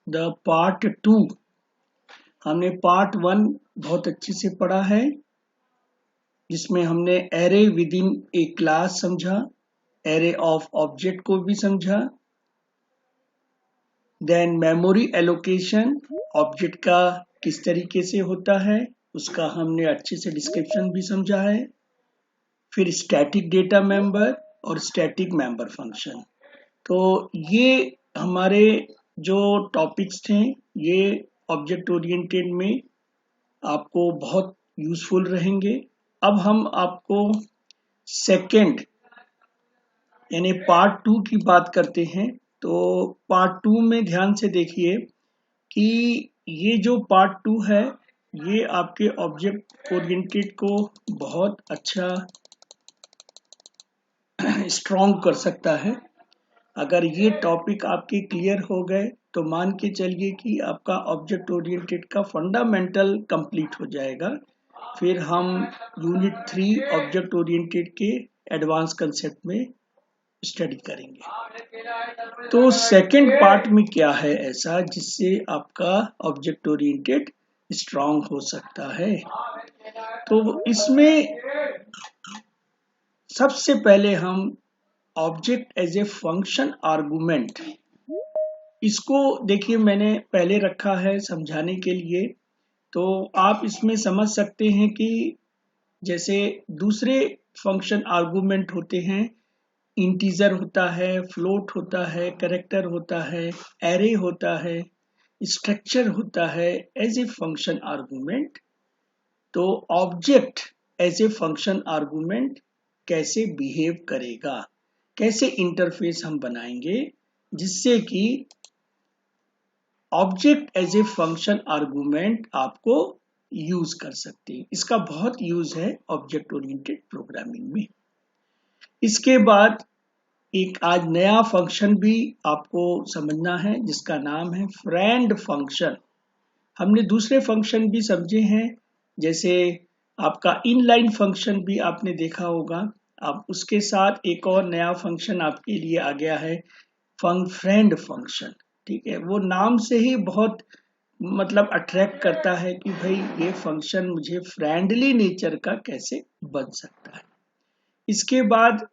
The part 2। हमने part 1 बहुत अच्छे से पढ़ा है, जिसमें हमने array with in A class समझा, एरे ऑफ ऑब्जेक्ट को भी समझा, देन मेमोरी एलोकेशन, ऑब्जेक्ट का किस तरीके से होता है उसका हमने अच्छे से डिस्क्रिप्शन भी समझा है, फिर स्टैटिक डेटा मेंबर और स्टैटिक मेंबर फंक्शन। तो ये हमारे जो टॉपिक्स थे, ये ऑब्जेक्ट ओरिएंटेड में आपको बहुत यूजफुल रहेंगे। अब हम आपको सेकंड यानी पार्ट 2 की बात करते हैं। तो पार्ट 2 में ध्यान से देखिए कि ये जो पार्ट 2 है, ये आपके ऑब्जेक्ट ओरिएंटेड को बहुत अच्छा स्ट्रॉन्ग कर सकता है। अगर ये टॉपिक आपके क्लियर हो गए तो मान के चलिए कि आपका ऑब्जेक्ट ओरिएंटेड का फंडामेंटल कंप्लीट हो जाएगा। फिर हम यूनिट 3 ऑब्जेक्ट ओरिएंटेड के एडवांस कंसेप्ट में स्टडी करेंगे। तो सेकंड पार्ट में क्या है ऐसा जिससे आपका ऑब्जेक्ट ओरिएंटेड स्ट्रॉन्ग हो सकता है। तो इसमें सबसे पहले हम object as a function argument, इसको देखिए मैंने पहले रखा है समझाने के लिए। तो आप इसमें समझ सकते हैं कि जैसे दूसरे फंक्शन आर्गुमेंट होते हैं, इंटीजर होता है, फ्लोट होता है, कैरेक्टर होता है, एरे होता है, स्ट्रक्चर होता है एज ए फंक्शन आर्गुमेंट। तो object as a function argument कैसे बिहेव करेगा, कैसे इंटरफेस हम बनाएंगे जिससे कि object as a function argument आपको यूज कर सकते हैं। इसका बहुत यूज है ऑब्जेक्ट ओरिएंटेड प्रोग्रामिंग में। इसके बाद एक आज नया फंक्शन भी आपको समझना है जिसका नाम है फ्रेंड फंक्शन। हमने दूसरे फंक्शन भी समझे हैं, जैसे आपका इनलाइन फंक्शन भी आपने देखा होगा। अब उसके साथ एक और नया फंक्शन आपके लिए आ गया है, फ्रेंड फंक्शन। ठीक है, वो नाम से ही बहुत मतलब अट्रैक्ट करता है कि भाई ये फंक्शन मुझे फ्रेंडली नेचर का कैसे बन सकता है। इसके बाद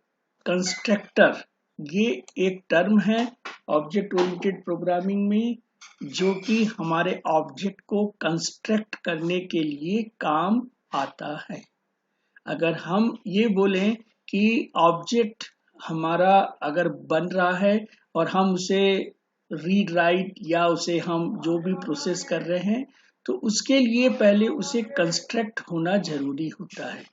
कंस्ट्रक्टर, ये एक टर्म है ऑब्जेक्ट ओरिएंटेड प्रोग्रामिंग में जो कि हमारे ऑब्जेक्ट को कंस्ट्रक्ट करने के लिए काम आता है। अगर हम ये बोलें कि ऑब्जेक्ट हमारा अगर बन रहा है और हम उसे रीड राइट या उसे हम जो भी प्रोसेस कर रहे हैं, तो उसके लिए पहले उसे कंस्ट्रक्ट होना जरूरी होता है।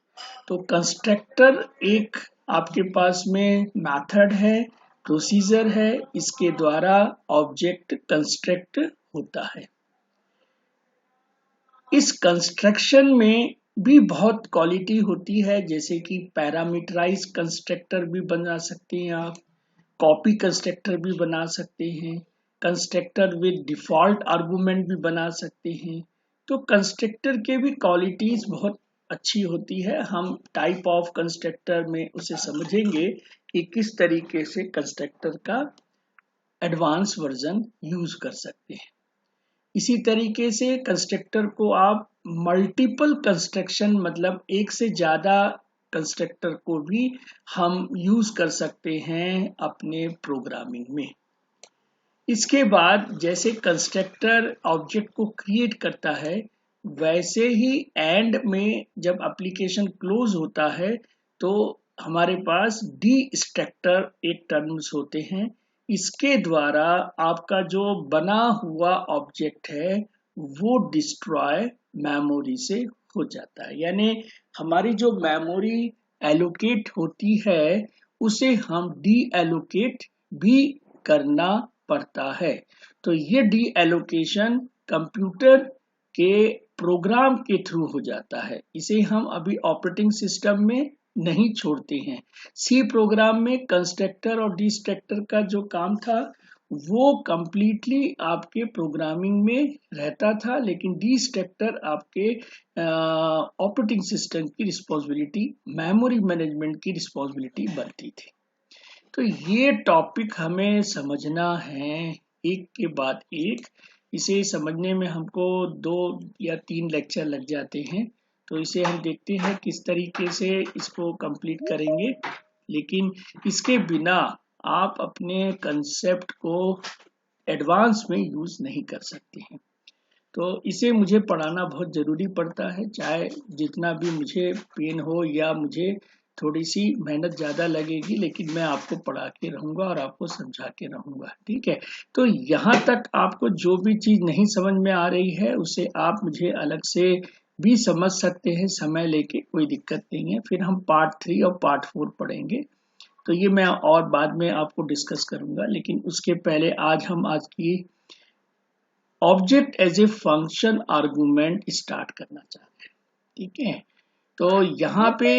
तो कंस्ट्रक्टर एक आपके पास में मेथड है, प्रोसीजर है, इसके द्वारा ऑब्जेक्ट कंस्ट्रक्ट होता है। इस कंस्ट्रक्शन में भी बहुत क्वालिटी होती है, जैसे कि पैरामीटराइज कंस्ट्रक्टर भी बना सकते हैं आप, कॉपी कंस्ट्रक्टर भी बना सकते हैं, कंस्ट्रक्टर विद डिफॉल्ट आर्गुमेंट भी बना सकते हैं। तो कंस्ट्रक्टर के भी क्वालिटीज बहुत अच्छी होती है। हम टाइप ऑफ कंस्ट्रक्टर में उसे समझेंगे कि किस तरीके से कंस्ट्रक्टर का एडवांस वर्जन यूज कर सकते हैं। इसी तरीके से कंस्ट्रक्टर को आप मल्टीपल कंस्ट्रक्शन, मतलब एक से ज्यादा कंस्ट्रक्टर को भी हम यूज कर सकते हैं अपने प्रोग्रामिंग में। इसके बाद जैसे कंस्ट्रक्टर ऑब्जेक्ट को क्रिएट करता है, वैसे ही एंड में जब एप्लीकेशन क्लोज होता है तो हमारे पास डिस्ट्रक्टर एक टर्म्स होते हैं। इसके द्वारा आपका जो बना हुआ ऑब्जेक्ट है वो डिस्ट्रॉय मेमोरी से हो जाता है, यानी हमारी जो मेमोरी एलोकेट होती है उसे हम डी एलोकेट भी करना पड़ता है। तो ये डी एलोकेशन कंप्यूटर के प्रोग्राम के थ्रू हो जाता है, इसे हम अभी ऑपरेटिंग सिस्टम में नहीं छोड़ते हैं। सी प्रोग्राम में कंस्ट्रक्टर और डिस्ट्रक्टर का जो काम था वो कंप्लीटली आपके प्रोग्रामिंग में रहता था, लेकिन डिस्ट्रक्टर आपके ऑपरेटिंग सिस्टम की रिस्पॉन्सिबिलिटी, मेमोरी मैनेजमेंट की रिस्पॉन्सिबिलिटी बनती थी। तो ये टॉपिक हमें समझना है एक के बाद एक। इसे समझने में हमको 2 या 3 लेक्चर लग जाते हैं, तो इसे हम देखते हैं किस तरीके से इसको कंप्लीट करेंगे। लेकिन इसके बिना आप अपने कंसेप्ट को एडवांस में यूज नहीं कर सकते हैं। तो इसे मुझे पढ़ाना बहुत ज़रूरी पड़ता है, चाहे जितना भी मुझे पेन हो या मुझे थोड़ी सी मेहनत ज़्यादा लगेगी, लेकिन मैं आपको पढ़ा के रहूँगा और आपको समझा के रहूँगा, ठीक है। तो यहाँ तक आपको जो भी चीज़ नहीं समझ में आ रही है उसे आप मुझे अलग से भी समझ सकते हैं, समय लेके, कोई दिक्कत नहीं है। फिर हम पार्ट 3 और पार्ट 4 पढ़ेंगे, तो ये मैं और बाद में आपको डिस्कस करूँगा। लेकिन उसके पहले आज हम आज की object as a function argument start करना चाहते हैं, ठीक है। तो यहाँ पे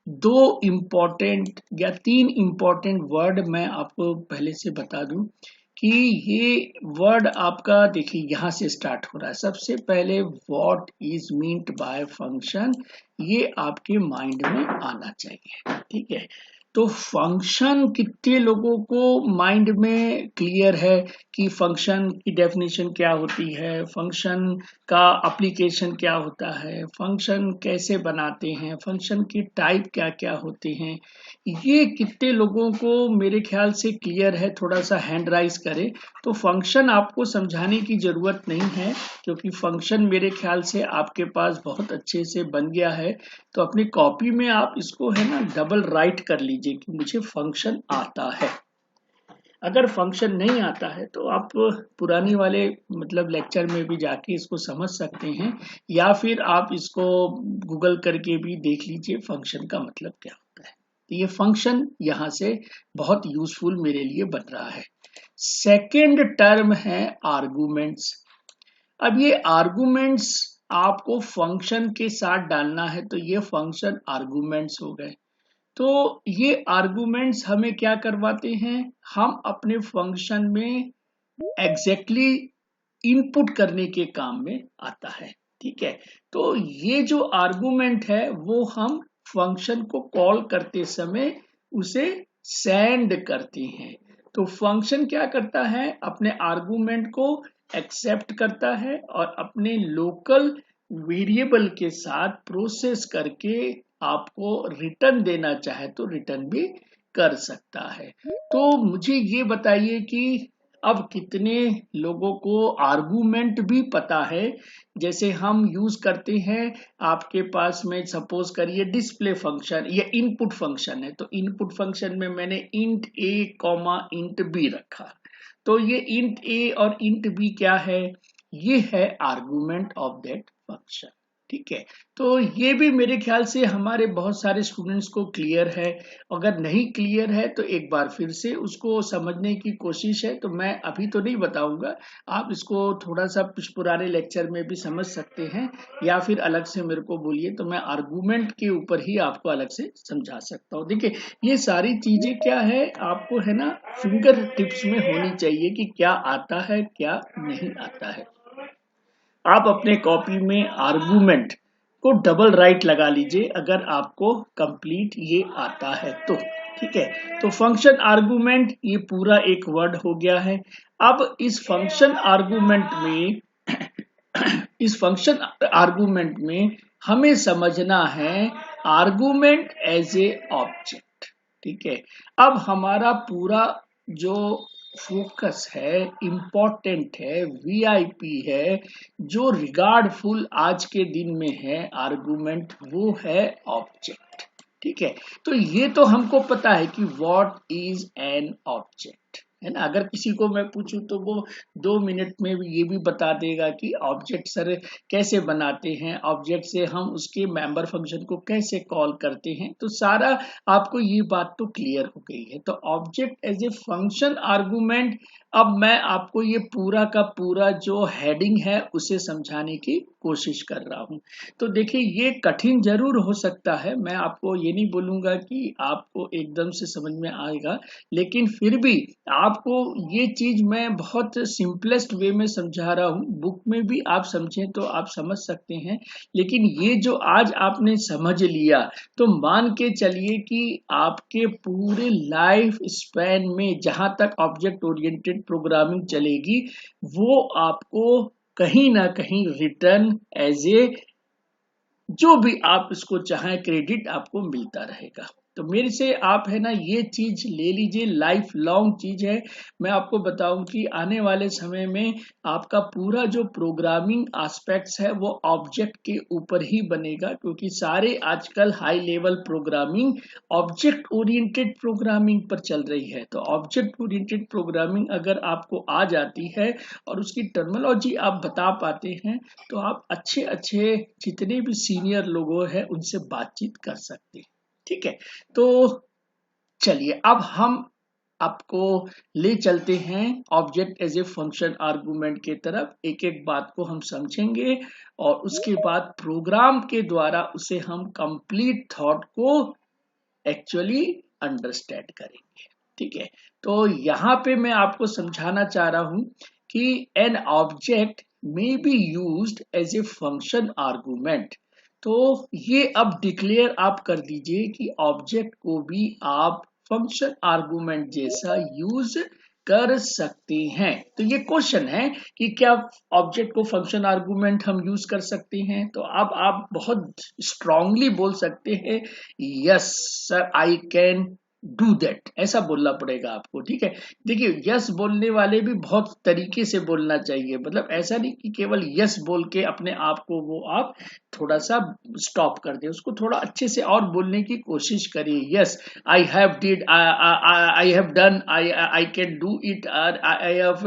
2 इम्पोर्टेंट या 3 इम्पोर्टेंट वर्ड मैं आपको पहले से बता दूं कि ये वर्ड आपका देखिए यहाँ से स्टार्ट हो रहा है। सबसे पहले what is meant by function, ये आपके माइंड में आना चाहिए, ठीक है। तो फंक्शन कितने लोगों को माइंड में क्लियर है कि फंक्शन की डेफिनेशन क्या होती है, फंक्शन का एप्लीकेशन क्या होता है, फंक्शन कैसे बनाते हैं, फंक्शन की टाइप क्या क्या होते हैं, ये कितने लोगों को मेरे ख्याल से क्लियर है। थोड़ा सा हैंड राइज करें। तो फंक्शन आपको समझाने की जरूरत नहीं है, क्योंकि फंक्शन मेरे ख्याल से आपके पास बहुत अच्छे से बन गया है। तो अपनी कॉपी में आप इसको है ना डबल राइट कर लीजिए कि मुझे फंक्शन आता है। अगर फंक्शन नहीं आता है तो आप पुरानी वाले मतलब लेक्चर में भी जाके इसको समझ सकते हैं, या फिर आप इसको गूगल करके भी देख लीजिए फंक्शन का मतलब क्या होता है। तो ये फंक्शन यहाँ से बहुत यूजफुल मेरे लिए बन रहा है। सेकेंड टर्म है आर्गुमेंट्स। अब ये आर्गुमेंट्स आपको फंक्शन के साथ डालना है, तो ये फंक्शन आर्गुमेंट्स हो गए। तो ये आर्गुमेंट्स हमें क्या करवाते हैं, हम अपने फंक्शन में एग्जैक्टली इनपुट करने के काम में आता है, ठीक है। तो ये जो आर्गुमेंट है वो हम फंक्शन को कॉल करते समय उसे सेंड करते हैं। तो फंक्शन क्या करता है, अपने आर्गुमेंट को एक्सेप्ट करता है और अपने लोकल वेरिएबल के साथ प्रोसेस करके आपको रिटर्न देना चाहे तो रिटर्न भी कर सकता है। तो मुझे ये बताइए कि अब कितने लोगों को आर्गुमेंट भी पता है। जैसे हम यूज करते हैं, आपके पास में सपोज करिए डिस्प्ले फंक्शन या इनपुट फंक्शन है, तो इनपुट फंक्शन में मैंने int a comma int b रखा। तो ये इंट a और इंट b क्या है, ये है आर्गुमेंट ऑफ दैट फंक्शन, ठीक है। तो ये भी मेरे ख्याल से हमारे बहुत सारे स्टूडेंट्स को क्लियर है। अगर नहीं क्लियर है तो एक बार फिर से उसको समझने की कोशिश है। तो मैं अभी तो नहीं बताऊंगा, आप इसको थोड़ा सा पुराने लेक्चर में भी समझ सकते हैं, या फिर अलग से मेरे को बोलिए तो मैं आर्गुमेंट के ऊपर ही आपको अलग से समझा सकता हूँ। देखिए ये सारी चीजें क्या है, आपको है ना फिंगर टिप्स में होनी चाहिए कि क्या आता है क्या नहीं आता है। आप अपने कॉपी में आर्गुमेंट को डबल राइट लगा लीजिए अगर आपको कंप्लीट ये आता है तो, ठीक है। तो फंक्शन आर्गुमेंट ये पूरा एक वर्ड हो गया है। अब इस फंक्शन आर्गुमेंट में हमें समझना है आर्गुमेंट एज ए ऑब्जेक्ट, ठीक है। अब हमारा पूरा जो फोकस है, इम्पोर्टेंट है, वीआईपी है, जो रिगार्डफुल आज के दिन में है आर्गुमेंट, वो है ऑब्जेक्ट, ठीक है। तो ये तो हमको पता है कि व्हाट इज एन ऑब्जेक्ट, है ना। अगर किसी को मैं पूछूं तो वो 2 मिनट में ये भी बता देगा कि ऑब्जेक्ट सर कैसे बनाते हैं, ऑब्जेक्ट से हम उसके मेंबर फंक्शन को कैसे कॉल करते हैं। तो सारा आपको ये बात तो क्लियर हो गई है। तो object as a function argument, अब मैं आपको ये पूरा का पूरा जो हेडिंग है उसे समझाने की कोशिश कर रहा हूं। तो देखिए ये कठिन जरूर हो सकता है, मैं आपको ये नहीं बोलूंगा कि आपको एकदम से समझ में आएगा, लेकिन फिर भी आपको ये चीज मैं बहुत सिंपलेस्ट वे में समझा रहा हूँ। बुक में भी आप समझें तो आप समझ सकते हैं, लेकिन ये जो आज आपने समझ लिया तो मान के चलिए कि आपके पूरे लाइफ स्पैन में जहां तक ऑब्जेक्ट ओरिएंटेड ओरिएंटेड प्रोग्रामिंग चलेगी वो आपको कहीं ना कहीं रिटर्न एज ए जो भी आप इसको चाहें क्रेडिट आपको मिलता रहेगा। तो मेरे से आप है ना ये चीज ले लीजिए, लाइफ लॉन्ग चीज है। मैं आपको बताऊं कि आने वाले समय में आपका पूरा जो प्रोग्रामिंग एस्पेक्ट्स है वो ऑब्जेक्ट के ऊपर ही बनेगा, क्योंकि सारे आजकल high level programming object oriented programming पर चल रही है। तो ऑब्जेक्ट ओरिएंटेड प्रोग्रामिंग अगर आपको आ जाती है और उसकी टर्मिनोलॉजी आप बता पाते हैं तो आप अच्छे अच्छे जितने भी सीनियर लोगों हैं उनसे बातचीत कर सकते हैं। ठीक है, तो चलिए अब हम आपको ले चलते हैं object as a function argument के तरफ। एक एक बात को हम समझेंगे और उसके बाद प्रोग्राम के द्वारा उसे हम कंप्लीट थॉट को एक्चुअली अंडरस्टैंड करेंगे। ठीक है, तो यहाँ पे मैं आपको समझाना चाह रहा हूं कि an object may be used as a function argument। तो ये अब डिक्लेयर आप कर दीजिए कि ऑब्जेक्ट को भी आप फंक्शन आर्गुमेंट जैसा यूज कर सकते हैं। तो ये क्वेश्चन है कि क्या ऑब्जेक्ट को फंक्शन आर्गुमेंट हम यूज कर सकते हैं। तो अब आप बहुत स्ट्रांगली बोल सकते हैं yes sir I can do that, ऐसा बोलना पड़ेगा आपको। ठीक है, देखिए यस बोलने वाले भी बहुत तरीके से बोलना चाहिए, मतलब ऐसा नहीं कि केवल यस बोल के अपने आप को वो आप थोड़ा सा स्टॉप कर दे, उसको थोड़ा अच्छे से और बोलने की कोशिश करिए। Yes I have did, I have done, I can do it, I have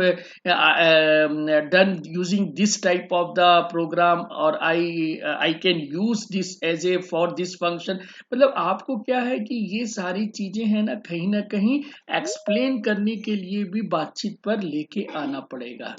done using this type of the program, और I can use this as a for this function. मतलब आपको क्या है कि ये सारी चीजें है ना कहीं एक्सप्लेन करने के लिए भी बातचीत पर लेके आना पड़ेगा।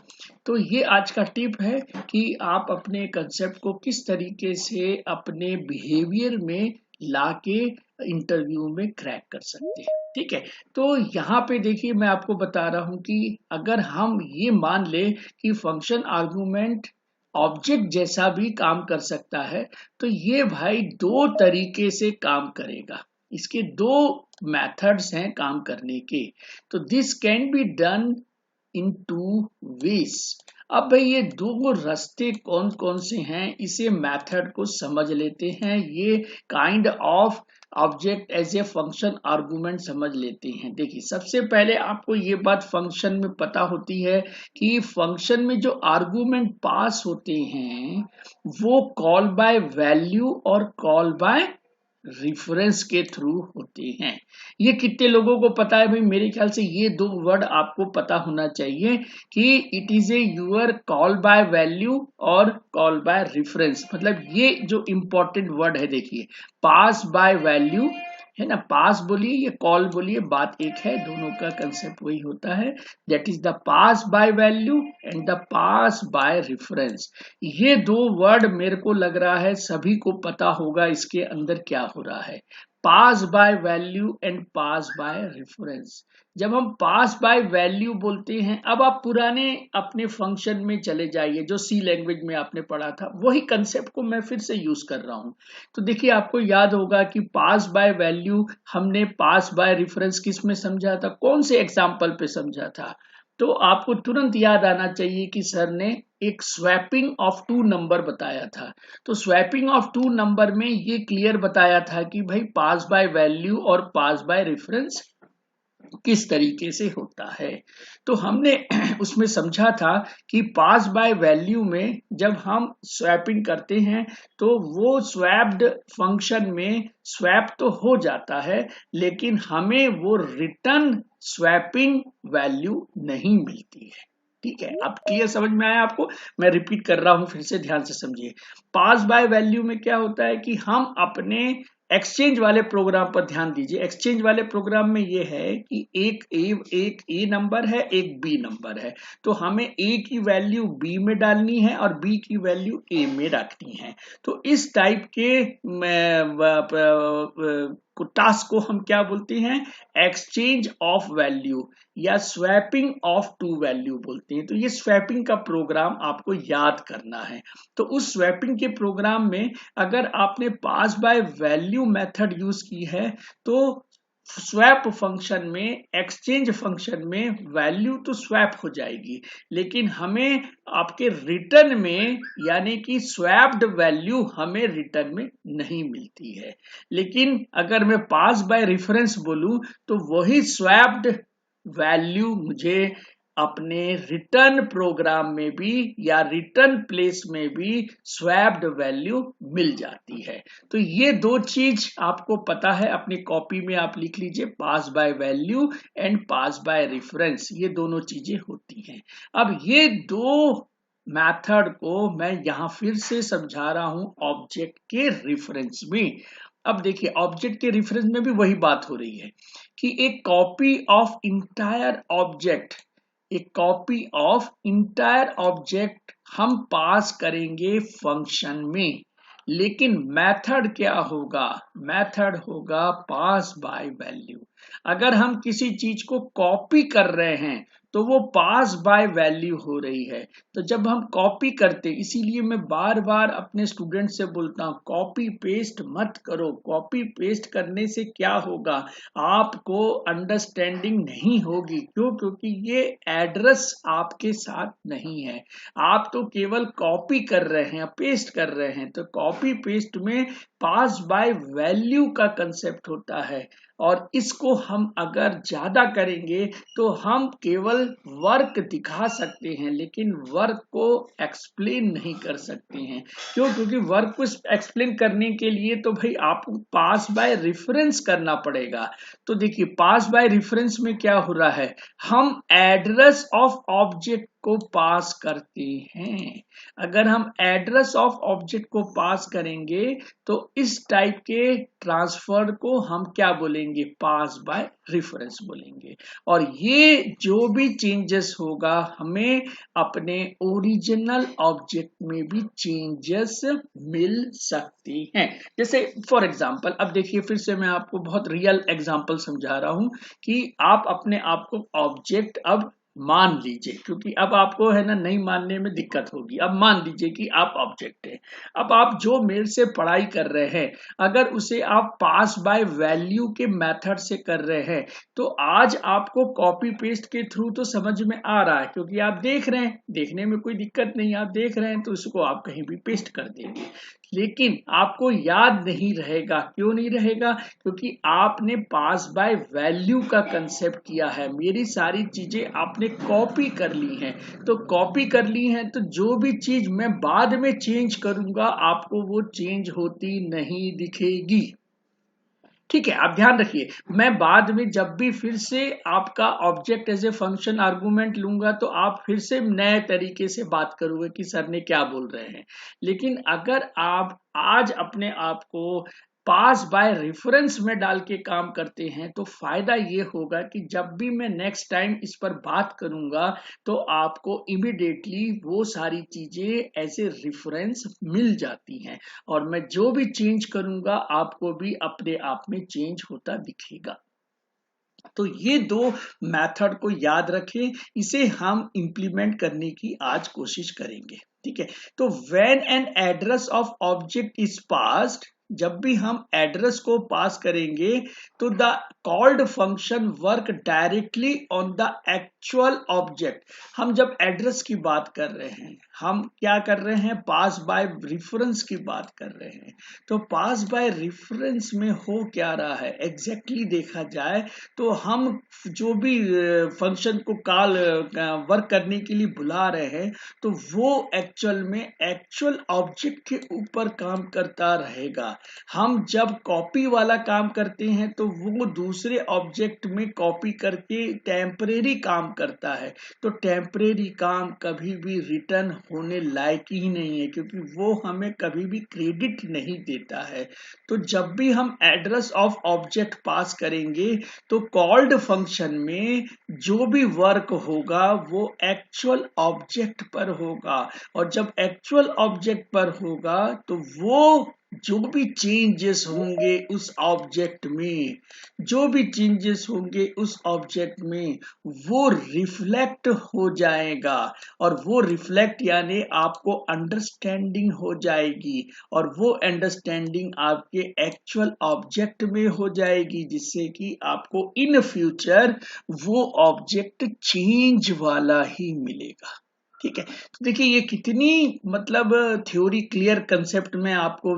तो ये आज का टिप है कि आप अपने कंसेप्ट को किस तरीके से अपने बिहेवियर में लाके इंटरव्यू में क्रैक कर सकते हैं। ठीक है, तो यहाँ पे देखिए मैं आपको बता रहा हूं कि अगर हम ये मान ले कि फंक्शन आर्गुमेंट ऑब्जेक्ट जैसा भी काम कर सकता है, तो ये भाई दो तरीके से काम करेगा। इसके दो मेथड्स हैं काम करने के। तो this can be done in two ways. अब भाई ये दो रास्ते कौन कौन से हैं, इसे मेथड को समझ लेते हैं। ये kind of object as a function argument समझ लेते हैं। देखिए सबसे पहले आपको ये बात फंक्शन में पता होती है कि फंक्शन में जो आर्गुमेंट पास होते हैं वो कॉल बाय वैल्यू और कॉल बाय रिफरेंस के थ्रू होते हैं। ये कितने लोगों को पता है भाई? मेरे ख्याल से ये दो वर्ड आपको पता होना चाहिए कि it is a your call by value और कॉल बाय रिफरेंस। मतलब ये जो इंपॉर्टेंट वर्ड है, देखिए पास बाय वैल्यू है ना, पास बोलिए या कॉल बोलिए, बात एक है, दोनों का कंसेप्ट वही होता है। That is the pass by value and the pass by reference. ये दो वर्ड मेरे को लग रहा है सभी को पता होगा इसके अंदर क्या हो रहा है। Pass by value and pass by reference. जब हम पास बाय वैल्यू बोलते हैं, अब आप पुराने अपने फंक्शन में चले जाइए जो सी लैंग्वेज में आपने पढ़ा था, वही कंसेप्ट को मैं फिर से यूज कर रहा हूं। तो देखिए आपको याद होगा कि पास बाय वैल्यू हमने पास बाय रेफरेंस किस में समझा था, कौन से एग्जाम्पल पे समझा था। तो आपको तुरंत याद आना चाहिए कि सर ने एक स्वैपिंग ऑफ टू नंबर बताया था। तो स्वैपिंग ऑफ टू नंबर में ये क्लियर बताया था कि भाई पास बाय वैल्यू और पास बाय रेफरेंस किस तरीके से होता है। तो हमने उसमें समझा था कि पास बाय वैल्यू में जब हम स्वैपिंग करते हैं तो वो स्वैप्ड फंक्शन में स्वैप तो हो जाता है, लेकिन हमें वो रिटर्न स्वैपिंग वैल्यू नहीं मिलती है। ठीक है, अब क्लियर समझ में आया आपको? मैं रिपीट कर रहा हूं, फिर से ध्यान से समझिए। पास बाय वैल्यू में क्या होता है कि हम अपने एक्सचेंज वाले प्रोग्राम पर ध्यान दीजिए। एक्सचेंज वाले प्रोग्राम में ये है कि एक ए नंबर है, एक बी नंबर है, तो हमें ए की वैल्यू बी में डालनी है और बी की वैल्यू ए में रखनी है। तो इस टाइप के टास्क को हम क्या बोलते हैं? एक्सचेंज ऑफ वैल्यू या स्वैपिंग ऑफ टू वैल्यू बोलते हैं। तो ये स्वैपिंग का प्रोग्राम आपको याद करना है। तो उस स्वैपिंग के प्रोग्राम में अगर आपने पास बाय वैल्यू मेथड यूज की है तो स्वैप फंक्शन में, एक्सचेंज फंक्शन में वैल्यू तो स्वैप हो जाएगी, लेकिन हमें आपके रिटर्न में यानी कि स्वैप्ड वैल्यू हमें रिटर्न में नहीं मिलती है। लेकिन अगर मैं पास बाय रेफरेंस बोलूं तो वही स्वैप्ड वैल्यू मुझे अपने रिटर्न प्रोग्राम में भी या रिटर्न प्लेस में भी स्वैप्ड वैल्यू मिल जाती है। तो ये दो चीज आपको पता है, अपनी कॉपी में आप लिख लीजिए, pass by value and pass by reference, ये दोनों चीजें होती हैं। अब ये दो मेथड को मैं यहां फिर से समझा रहा हूं ऑब्जेक्ट के रेफरेंस में। अब देखिए ऑब्जेक्ट के रेफरेंस में भी वही बात हो रही है कि एक कॉपी ऑफ इंटायर ऑब्जेक्ट, एक कॉपी ऑफ इंटायर ऑब्जेक्ट हम पास करेंगे फंक्शन में, लेकिन मेथड क्या होगा, मेथड होगा पास बाय वैल्यू। अगर हम किसी चीज को कॉपी कर रहे हैं तो वो पास बाय वैल्यू हो रही है। तो जब हम कॉपी करते, इसीलिए मैं बार बार अपने स्टूडेंट से बोलता हूं कॉपी पेस्ट मत करो। कॉपी पेस्ट करने से क्या होगा, आपको अंडरस्टैंडिंग नहीं होगी। क्यों? क्योंकि ये एड्रेस आपके साथ नहीं है, आप तो केवल कॉपी कर रहे हैं, पेस्ट कर रहे हैं। तो कॉपी पेस्ट में पास बाय वैल्यू का कंसेप्ट होता है, और इसको हम अगर ज्यादा करेंगे तो हम केवल वर्क दिखा सकते हैं, लेकिन वर्क को एक्सप्लेन नहीं कर सकते हैं। क्यों? क्योंकि वर्क को एक्सप्लेन करने के लिए तो भाई आपको पास बाय रेफरेंस करना पड़ेगा। तो देखिए पास बाय रेफरेंस में क्या हो रहा है, हम एड्रेस ऑफ ऑब्जेक्ट को पास करते हैं। अगर हम एड्रेस ऑफ ऑब्जेक्ट को पास करेंगे तो इस टाइप के ट्रांसफर को हम क्या बोलेंगे, पास बाय रेफरेंस बोलेंगे। और ये जो भी चेंजेस होगा हमें अपने ओरिजिनल ऑब्जेक्ट में भी चेंजेस मिल सकती हैं। जैसे फॉर एग्जांपल, अब देखिए फिर से मैं आपको बहुत रियल एग्जांपल समझा रहा हूं कि आप अपने आप को ऑब्जेक्ट अब मान लीजिए, क्योंकि अब आपको है ना नहीं मानने में दिक्कत होगी। अब मान लीजिए कि आप ऑब्जेक्ट है। अब आप जो मेरे से पढ़ाई कर रहे हैं, अगर उसे आप पास बाय वैल्यू के मेथड से कर रहे हैं तो आज आपको कॉपी पेस्ट के थ्रू तो समझ में आ रहा है, क्योंकि आप देख रहे हैं, देखने में कोई दिक्कत नहीं, आप देख रहे हैं तो उसको आप कहीं भी पेस्ट कर देंगे। लेकिन आपको याद नहीं रहेगा। क्यों नहीं रहेगा? क्योंकि आपने पास बाय वैल्यू का कंसेप्ट किया है, मेरी सारी चीजें आपने कॉपी कर ली हैं। तो कॉपी कर ली हैं तो जो भी चीज मैं बाद में चेंज करूंगा आपको वो चेंज होती नहीं दिखेगी। ठीक है, आप ध्यान रखिए, मैं बाद में जब भी फिर से आपका object as a function argument लूंगा तो आप फिर से नए तरीके से बात करोगे कि सर ने क्या बोल रहे हैं। लेकिन अगर आप आज अपने आप को पास बाय रेफरेंस में डाल के काम करते हैं तो फायदा ये होगा कि जब भी मैं नेक्स्ट टाइम इस पर बात करूंगा तो आपको इमीडिएटली वो सारी चीजें ऐसे रेफरेंस मिल जाती हैं, और मैं जो भी चेंज करूंगा आपको भी अपने आप में चेंज होता दिखेगा। तो ये दो मेथड को याद रखें, इसे हम इंप्लीमेंट करने की आज कोशिश करेंगे। ठीक है, तो when an address of object is passed, जब भी हम एड्रेस को पास करेंगे तो the called function work directly on the actual object. हम जब एड्रेस की बात कर रहे हैं, हम क्या कर रहे हैं, पास बाय रेफरेंस की बात कर रहे हैं। तो पास बाय रेफरेंस में हो क्या रहा है एग्जैक्टली देखा जाए तो हम जो भी फंक्शन को कॉल वर्क करने के लिए बुला रहे हैं तो वो एक्चुअल में एक्चुअल ऑब्जेक्ट के ऊपर काम करता रहेगा। हम जब कॉपी वाला काम करते हैं तो वो दूसरे ऑब्जेक्ट में कॉपी करके टेम्परेरी काम करता है। तो टेम्परेरी काम कभी भी रिटर्न होने लायक ही नहीं है, क्योंकि वो हमें कभी भी क्रेडिट नहीं देता है। तो जब भी हम एड्रेस ऑफ ऑब्जेक्ट पास करेंगे तो कॉल्ड फंक्शन में जो भी वर्क होगा वो एक्चुअल ऑब्जेक्ट पर होगा, और जब एक्चुअल ऑब्जेक्ट पर होगा तो वो जो भी चेंजेस होंगे उस ऑब्जेक्ट में, जो भी चेंजेस होंगे उस ऑब्जेक्ट में, वो रिफ्लेक्ट हो जाएगा। और वो रिफ्लेक्ट यानी आपको अंडरस्टैंडिंग हो जाएगी, और वो अंडरस्टैंडिंग आपके एक्चुअल ऑब्जेक्ट में हो जाएगी, जिससे कि आपको इन फ्यूचर वो ऑब्जेक्ट चेंज वाला ही मिलेगा। ठीक है, तो देखिए ये कितनी मतलब थ्योरी क्लियर कंसेप्ट में आपको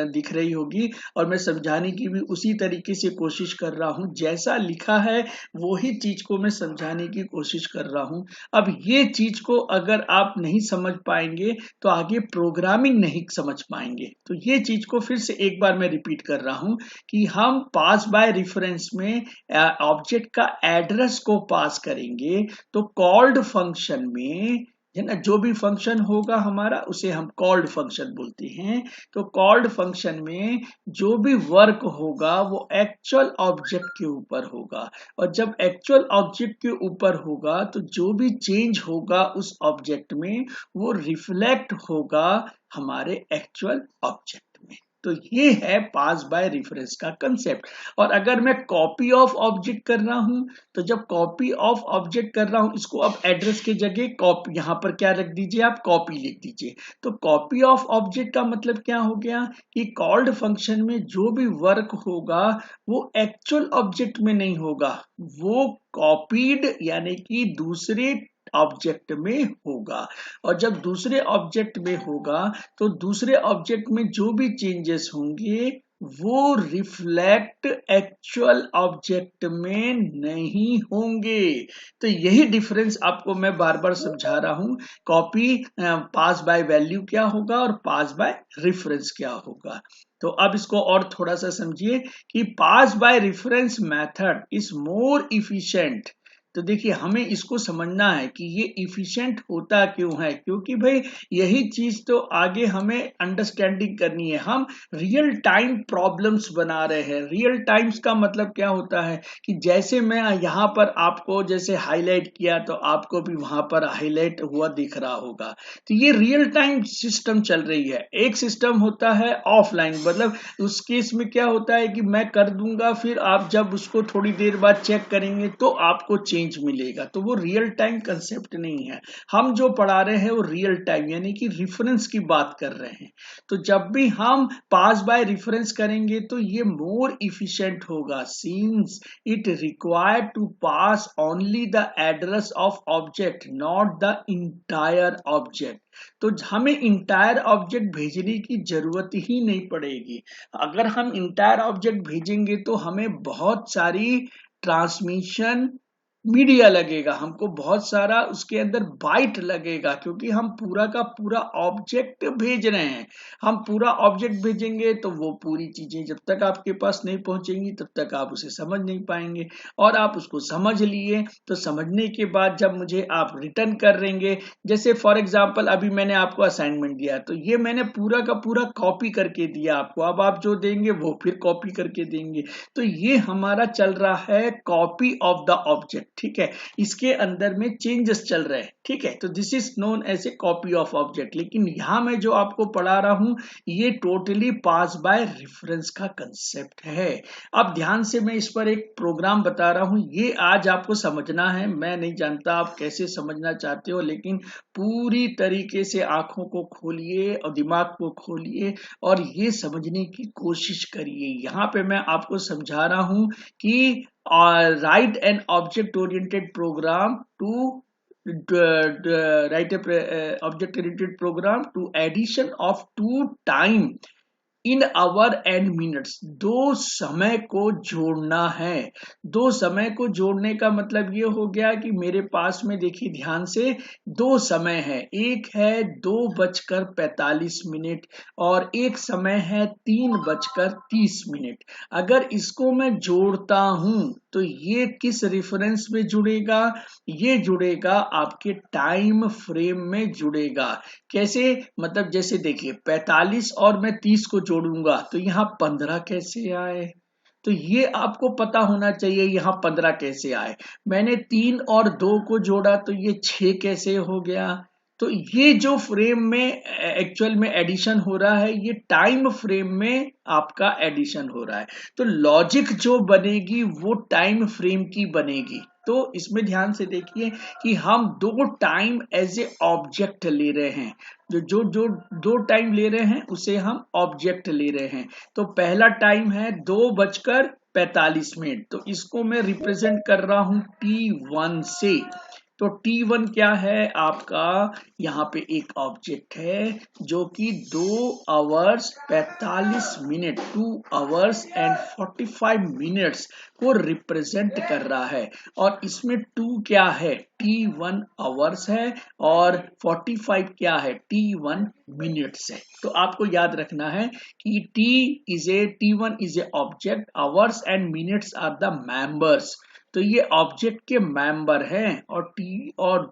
दिख रही होगी, और मैं समझाने की भी उसी तरीके से कोशिश कर रहा हूं, जैसा लिखा है वही चीज को मैं समझाने की कोशिश कर रहा हूं। अब ये चीज को अगर आप नहीं समझ पाएंगे तो आगे प्रोग्रामिंग नहीं समझ पाएंगे। तो ये चीज को फिर से एक बार मैं रिपीट कर रहा हूं कि हम पास बाय रेफरेंस में ऑब्जेक्ट का एड्रेस को पास करेंगे, तो कॉल्ड फंक्शन में है ना, जो भी फंक्शन होगा हमारा उसे हम कॉल्ड फंक्शन बोलते हैं। तो कॉल्ड फंक्शन में जो भी वर्क होगा वो एक्चुअल ऑब्जेक्ट के ऊपर होगा, और जब एक्चुअल ऑब्जेक्ट के ऊपर होगा तो जो भी चेंज होगा उस ऑब्जेक्ट में वो रिफ्लेक्ट होगा हमारे एक्चुअल ऑब्जेक्ट में। तो ये है पास बाय रेफरेंस का कंसेप्ट। और अगर मैं कॉपी ऑफ ऑब्जेक्ट कर रहा हूं, तो जब कॉपी ऑफ ऑब्जेक्ट कर रहा हूं, इसको अब एड्रेस की जगह कॉपी, यहां पर क्या रख दीजिए, आप कॉपी लिख दीजिए। तो कॉपी ऑफ ऑब्जेक्ट का मतलब क्या हो गया कि कॉल्ड फंक्शन में जो भी वर्क होगा वो एक्चुअल ऑब्जेक्ट में नहीं होगा, वो कॉपीड यानी कि दूसरे ऑब्जेक्ट में होगा। और जब दूसरे ऑब्जेक्ट में होगा तो दूसरे ऑब्जेक्ट में जो भी चेंजेस होंगे वो रिफ्लेक्ट एक्चुअल ऑब्जेक्ट में नहीं होंगे। तो यही डिफरेंस आपको मैं बार बार समझा रहा हूं। कॉपी पास बाय वैल्यू क्या होगा और पास बाय रेफरेंस क्या होगा। तो अब इसको और थोड़ा सा समझिए कि pass by reference method is more efficient. तो देखिए हमें इसको समझना है कि ये इफिशिएंट होता क्यों है, क्योंकि भाई यही चीज तो आगे हमें अंडरस्टैंडिंग करनी है। हम रियल टाइम प्रॉब्लम्स बना रहे हैं। रियल टाइम्स का मतलब क्या होता है कि जैसे मैं यहाँ पर आपको जैसे हाईलाइट किया तो आपको भी वहां पर हाईलाइट हुआ दिख रहा होगा। तो ये रियल टाइम सिस्टम चल रही है। एक सिस्टम होता है ऑफलाइन, मतलब उस केस में क्या होता है कि मैं कर दूंगा, फिर आप जब उसको थोड़ी देर बाद चेक करेंगे तो आपको चेंज मिलेगा। तो वो रियल टाइम कंसेप्ट नहीं है। हम जो पढ़ा रहे हैं वो रियल टाइम यानी कि रेफरेंस की बात कर रहे हैं। तो जब भी हम पास बाय रेफरेंस करेंगे तो ये मोर इफिशिएंट होगा, since it required to pass only the address of object not the entire object. तो हमें इंटायर ऑब्जेक्ट भेजने की जरूरत ही नहीं पड़ेगी। अगर हम इंटायर ऑब्जेक्ट भेजेंगे तो हमें बहुत सारी ट्रांसमिशन मीडिया लगेगा, हमको बहुत सारा उसके अंदर बाइट लगेगा, क्योंकि हम पूरा का पूरा ऑब्जेक्ट भेज रहे हैं। हम पूरा ऑब्जेक्ट भेजेंगे तो वो पूरी चीजें जब तक आपके पास नहीं पहुंचेंगी तब तक आप उसे समझ नहीं पाएंगे। और आप उसको समझ लिए तो समझने के बाद जब मुझे आप रिटर्न कर देंगे, जैसे फॉर एग्जांपल अभी मैंने आपको असाइनमेंट दिया तो ये मैंने पूरा का पूरा कॉपी करके दिया आपको, अब आप जो देंगे वो फिर कॉपी करके देंगे। तो ये हमारा चल रहा है कॉपी ऑफ द ऑब्जेक्ट। ठीक है, इसके अंदर में चेंजेस चल रहे हैं। ठीक है, तो this is known as a copy of object. लेकिन यहां मैं जो आपको पढ़ा रहा हूं ये टोटली पास बाय रेफरेंस का कंसेप्ट है। अब ध्यान से मैं इस पर एक प्रोग्राम बता रहा हूं, ये आज आपको समझना है। मैं नहीं जानता आप कैसे समझना चाहते हो, लेकिन पूरी तरीके से आंखों को खोलिए और दिमाग को खोलिए और ये समझने की कोशिश करिए। यहाँ पे मैं आपको समझा रहा हूं कि write an object oriented program to write a object oriented program to addition of two time in our and minutes. दो समय को जोड़ना है। दो समय को जोड़ने का मतलब ये हो गया कि मेरे पास में देखिए ध्यान से दो समय है, एक है 2:45 और एक समय है 3:30। अगर इसको मैं जोड़ता हूं तो ये किस रेफरेंस में जुड़ेगा, ये जुड़ेगा आपके टाइम फ्रेम में जुड़ेगा। कैसे, मतलब जैसे देखिए 45 और मैं 30 को जोड़ूंगा तो यहाँ 15 कैसे आए, तो ये आपको पता होना चाहिए यहाँ 15 कैसे आए। मैंने 3 और 2 को जोड़ा तो ये 6 कैसे हो गया। तो ये जो फ्रेम में एक्चुअल में एडिशन हो रहा है, ये टाइम फ्रेम में आपका एडिशन हो रहा है। तो लॉजिक जो बनेगी वो टाइम फ्रेम की बनेगी। तो इसमें ध्यान से देखिए कि हम दो टाइम एज ए ऑब्जेक्ट ले रहे हैं, जो जो जो दो टाइम ले रहे हैं उसे हम ऑब्जेक्ट ले रहे हैं। तो पहला टाइम है 2:45, तो इसको मैं रिप्रेजेंट कर रहा हूं T1 से। तो T1 क्या है आपका, यहाँ पे एक ऑब्जेक्ट है जो कि 2 hours 45 minutes, 2 hours and 45 minutes को रिप्रेजेंट कर रहा है। और इसमें 2 क्या है, T1 आवर्स है, और 45 क्या है, T1 मिनट्स है। तो आपको याद रखना है कि T1 is a object, hours and minutes are the members. तो ये ऑब्जेक्ट के मेंबर हैं, और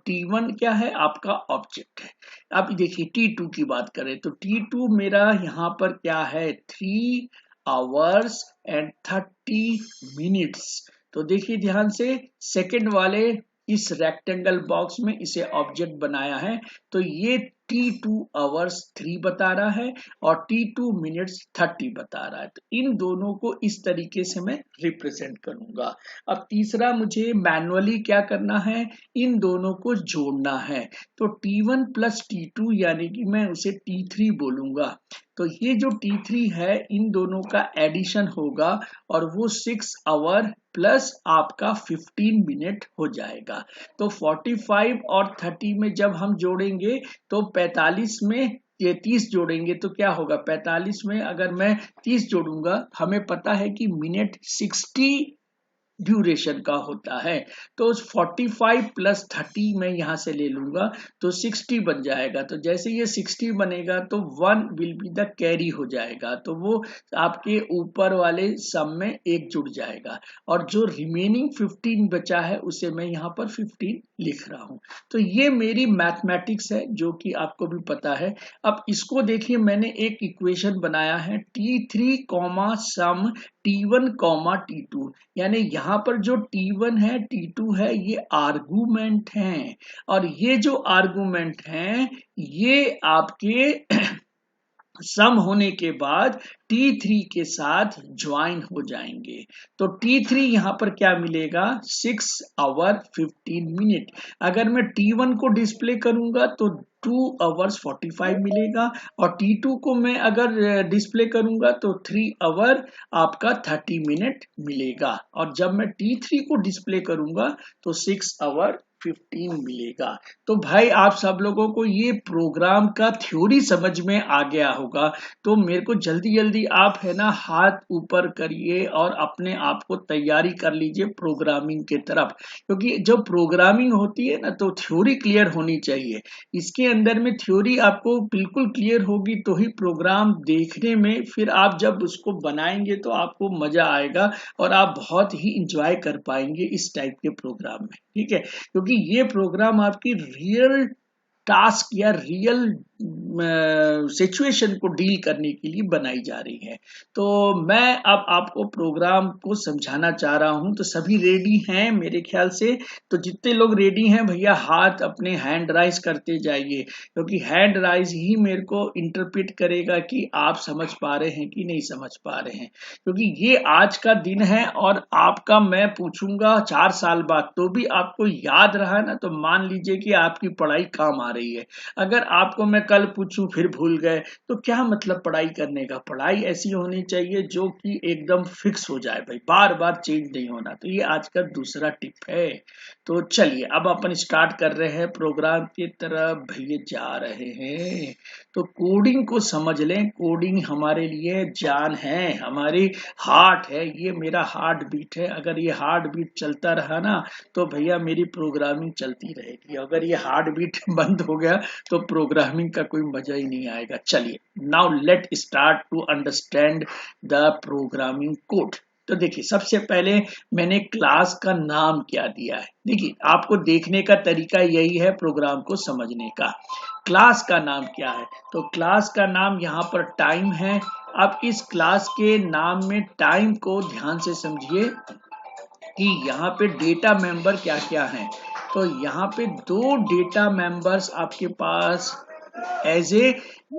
T1 क्या है, आपका ऑब्जेक्ट है। अब देखिए T2 की बात करें तो T2 मेरा यहाँ पर क्या है, 3 hours and 30 minutes। तो देखिए ध्यान से, सेकंड वाले इस रेक्टेंगल बॉक्स में इसे ऑब्जेक्ट बनाया है, तो ये T2 आवर्स 3 बता रहा है और T2 मिनट्स 30 बता रहा है। तो इन दोनों को इस तरीके से मैं रिप्रेजेंट करूंगा। अब तीसरा मुझे मैनुअली क्या करना है, इन दोनों को जोड़ना है। तो T1 प्लस T2 यानी कि मैं उसे T3 बोलूंगा। तो ये जो T3 है, इन दोनों का एडिशन होगा और वो 6 आवर प्लस आपका 15 मिनट हो जाएगा। तो 45 और 30 में जब हम जोड़ेंगे तो 45 में ये 30 जोड़ेंगे तो क्या होगा, 45 में अगर मैं 30 जोड़ूंगा, हमें पता है कि मिनट 60 ड्यूरेशन का होता है। तो 45 प्लस 30 मैं यहां से ले लूंगा तो 60 बन जाएगा। तो जैसे ये 60 बनेगा तो 1 विल बी द कैरी हो जाएगा, तो वो आपके ऊपर वाले सम में एक जुड़ जाएगा, और जो रिमेनिंग 15 बचा है उसे मैं यहाँ पर 15 लिख रहा हूं। तो ये मेरी मैथमेटिक्स है जो कि आपको भी पता है। अब इसको देखिए, मैंने एक इक्वेशन बनाया है T3 सम T1 T2, यानी यहाँ पर जो T1 है T2 है ये आर्गुमेंट हैं, और ये जो आर्गुमेंट हैं ये आपके सम होने के बाद T3 के साथ ज्वाइन हो जाएंगे। तो T3 यहाँ पर क्या मिलेगा, 6 आवर 15 मिनट। अगर मैं T1 को डिस्प्ले करूंगा तो 2 आवर्स 45 मिलेगा, और T2 को मैं अगर डिस्प्ले करूंगा तो 3 आवर आपका 30 मिनट मिलेगा, और जब मैं T3 को डिस्प्ले करूंगा तो 6 आवर 15 मिलेगा। तो भाई आप सब लोगों को ये प्रोग्राम का थ्योरी समझ में आ गया होगा। तो मेरे को जल्दी जल्दी आप है ना हाथ ऊपर करिए और अपने आप को तैयारी कर लीजिए प्रोग्रामिंग के तरफ, क्योंकि जब प्रोग्रामिंग होती है ना तो थ्योरी क्लियर होनी चाहिए। इसके अंदर में थ्योरी आपको बिल्कुल क्लियर होगी तो ही प्रोग्राम देखने में फिर आप जब उसको बनाएंगे तो आपको मजा आएगा और आप बहुत ही इंजॉय कर पाएंगे इस टाइप के प्रोग्राम में, ठीक है। क्योंकि ये प्रोग्राम आपकी रियल टास्क या रियल सिचुएशन को डील करने के लिए बनाई जा रही है। तो मैं अब आपको प्रोग्राम को समझाना चाह रहा हूं। तो सभी रेडी हैं मेरे ख्याल से, तो जितने लोग रेडी हैं भैया हाथ अपने हैंड राइज करते जाइए, क्योंकि हैंड राइज ही मेरे को इंटरप्रेट करेगा कि आप समझ पा रहे हैं कि नहीं समझ पा रहे हैं। क्योंकि ये आज का दिन है और आपका मैं पूछूंगा 4 साल बाद तो भी आपको याद रहा ना, तो मान लीजिए कि आपकी पढ़ाई काम आ रही है। अगर आपको मैं कल पूछूं फिर भूल गए तो क्या मतलब पढ़ाई करने का। पढ़ाई ऐसी होनी चाहिए जो कि एकदम फिक्स हो जाए भाई, बार बार चेंज नहीं होना। तो ये आज का दूसरा टिप है। तो चलिए अब अपन स्टार्ट कर रहे हैं, प्रोग्राम की तरफ भैया जा रहे हैं। तो कोडिंग को समझ लें, कोडिंग हमारे लिए जान है, हमारी हार्ट है, ये मेरा हार्ट बीट है। अगर ये हार्ट बीट चलता रहा ना तो भैया मेरी प्रोग्रामिंग चलती रहेगी। अगर ये हार्ट बीट बंद हो गया तो प्रोग्रामिंग का कोई मजा ही नहीं आएगा। चलिए now let start to understand the programming code. तो देखिए सबसे पहले मैंने क्लास का नाम क्या दिया है। देखिए आपको देखने का तरीका यही है प्रोग्राम को समझने का। क्लास का नाम क्या है, तो क्लास का नाम यहाँ पर टाइम है। अब इस क्लास के नाम में टाइम को ध्यान से समझिए कि यहाँ पे डेटा मेंबर क्या क्या है। तो यहाँ पे दो डेटा मेंबर्स आपके पास एज ए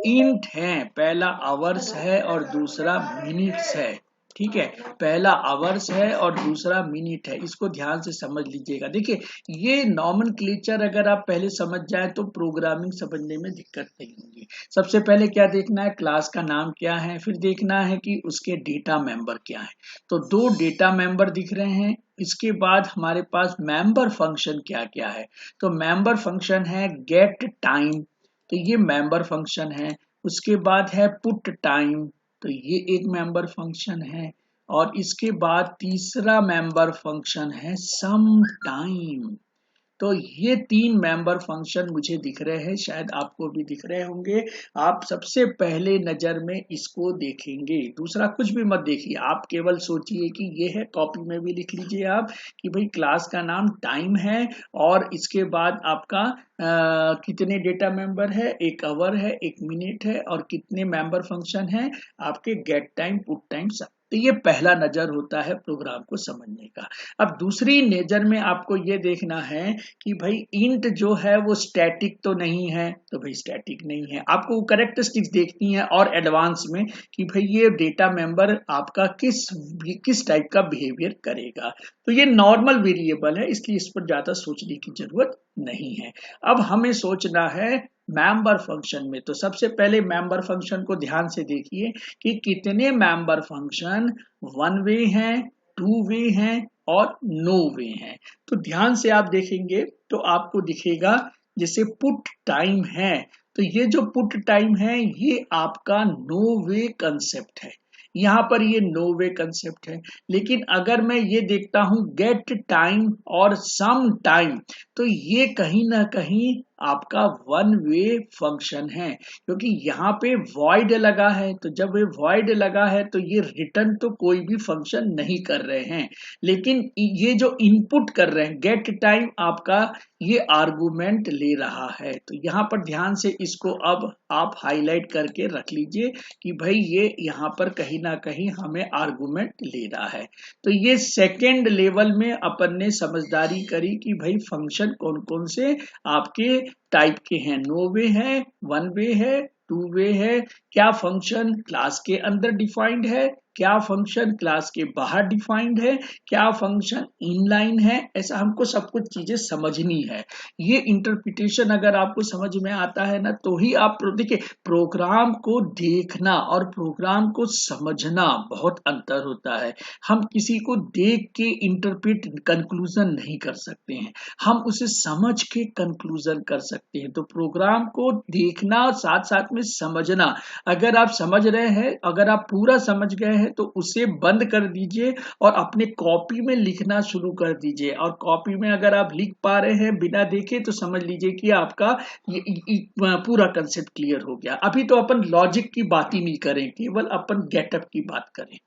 इंट है, पहला आवर्स है और दूसरा मिनट्स है। ठीक है, पहला आवर्स है और दूसरा मिनट है, इसको ध्यान से समझ लीजिएगा। देखिए, ये नॉमेनक्लेचर अगर आप पहले समझ जाए तो प्रोग्रामिंग समझने में दिक्कत नहीं होगी। सबसे पहले क्या देखना है, क्लास का नाम क्या है, फिर देखना है कि उसके डेटा मेंबर क्या है। तो दो डेटा मेंबर दिख रहे हैं। इसके बाद हमारे पास मेंबर फंक्शन क्या क्या है, तो मेंबर फंक्शन है गेट टाइम, तो ये मेंबर फंक्शन है। उसके बाद है पुट टाइम, तो ये एक मेंबर फंक्शन है। और इसके बाद तीसरा मेंबर फंक्शन है सम टाइम। तो ये तीन मेंबर फंक्शन मुझे दिख रहे हैं, शायद आपको भी दिख रहे होंगे। आप सबसे पहले नजर में इसको देखेंगे, दूसरा कुछ भी मत देखिए, आप केवल सोचिए कि ये है। कॉपी में भी लिख लीजिए आप कि भाई क्लास का नाम टाइम है और इसके बाद आपका कितने डेटा मेंबर है, एक आवर है, एक मिनट है और कितने मेंबर फंक्शन है आपके गेट टाइम, पुट टाइम, सब। तो ये पहला नजर होता है प्रोग्राम को समझने का। अब दूसरी नजर में आपको ये देखना है कि भाई इंट जो है वो स्टैटिक तो नहीं है, तो भाई स्टैटिक नहीं है, आपको कैरेक्टरिस्टिक्स देखनी है और एडवांस में कि भाई ये डेटा मेंबर आपका किस टाइप का बिहेवियर करेगा। तो ये नॉर्मल वेरिएबल है, इसलिए इस पर ज्यादा सोचने की जरूरत नहीं है। अब हमें सोचना है मेंबर फंक्शन में। तो सबसे पहले मेंबर फंक्शन को ध्यान से देखिए कि कितने मेंबर फंक्शन वन वे हैं, टू वे हैं और नो वे हैं। तो ध्यान से आप देखेंगे तो आपको दिखेगा जैसे पुट टाइम है, तो ये जो पुट टाइम है ये आपका नो वे कंसेप्ट है, यहाँ पर ये नो वे कंसेप्ट है। लेकिन अगर मैं ये देखता हूं गेट टाइम और सम टाइम, तो ये कहीं ना कहीं आपका वन वे फंक्शन है, क्योंकि यहाँ पे वॉइड लगा है। तो जब ये वॉइड लगा है तो ये रिटर्न तो कोई भी फंक्शन नहीं कर रहे हैं, लेकिन ये जो इनपुट कर रहे हैं गेट टाइम आपका ये आर्गुमेंट ले रहा है। तो यहाँ पर ध्यान से इसको अब आप हाईलाइट करके रख लीजिए कि भाई ये यहाँ पर कहीं ना कहीं हमें आर्गुमेंट ले रहा है। तो ये सेकेंड लेवल में अपन ने समझदारी करी कि भाई फंक्शन कौन कौन से आपके टाइप के हैं, नो वे है, वन वे है, टू वे है, क्या फंक्शन क्लास के अंदर डिफाइंड है, क्या फंक्शन क्लास के बाहर डिफाइंड है, क्या फंक्शन इनलाइन है। ऐसा हमको सब कुछ चीजें समझनी है। ये इंटरप्रिटेशन अगर आपको समझ में आता है ना, तो ही आप देखिए, प्रोग्राम को देखना और प्रोग्राम को समझना बहुत अंतर होता है। हम किसी को देख के इंटरप्रिट कंक्लूजन नहीं कर सकते हैं, हम उसे समझ के कंक्लूजन कर सकते हैं। तो प्रोग्राम को देखना और साथ साथ में समझना, अगर आप समझ रहे हैं, अगर आप पूरा समझ गए हैं तो उसे बंद कर दीजिए और अपने कॉपी में लिखना शुरू कर दीजिए। और कॉपी में अगर आप लिख पा रहे हैं बिना देखे तो समझ लीजिए कि आपका ये पूरा कंसेप्ट क्लियर हो गया। अभी तो अपन लॉजिक की बात ही नहीं करें, केवल अपन गेटअप की बात करें।